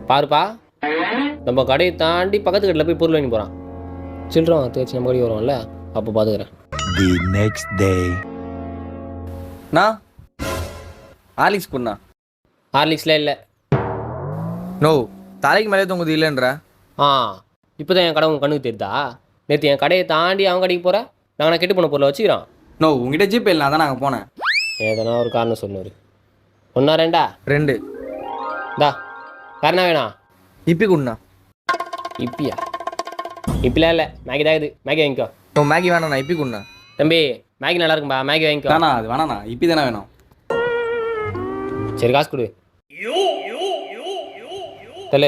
பாருப்பா, நம்ம கடையை தாண்டி பக்கத்து கடையில் போய் பொருள் வாங்கி போகிறான். சில்லறம் தேய்ச்சி நம்ம கடைக்கு வருவோம்ல, அப்போ பார்த்துக்கிறேன். The next day. நான் ஆலிக்ஸ் குண்ணா. ஹார்லிக்ஸ்ல இல்லை. நோ, தலைக்கு மேலே தொங்குது இல்லைன்ற. ஆ, இப்போ தான் என் கடை உங்கள் கண்ணுக்கு தெரியுதா? நேற்று என் கடையை தாண்டி அவன் கடைக்கு போகிறேன், நாங்கள் கெட்டு போன பொருளை வச்சுக்கிறான். நோ, உங்ககிட்ட ஜிபே இல்லை, அதான் நாங்கள் போனேன். எதனா ஒரு காரணம் சொல்லுவார். ஒன்றா ரெண்டா? 2 தா காரணா வேணா? இப்பி குண்ணா. இப்பியா? இப்பிலாம் இல்லை, மேகி தான் இது. மேகி வாங்கிக்கோ. நோ, மேகி வேணாண்ணா, இப்பி குண்ணா. தம்பி, மேகி நல்லா இருக்கும்பா, மேகி வாங்கிக்கோ. வேணா, அது வேணாண்ணா, இப்பி தானே வேணும். சரி, காசு கொடு. தெரியல.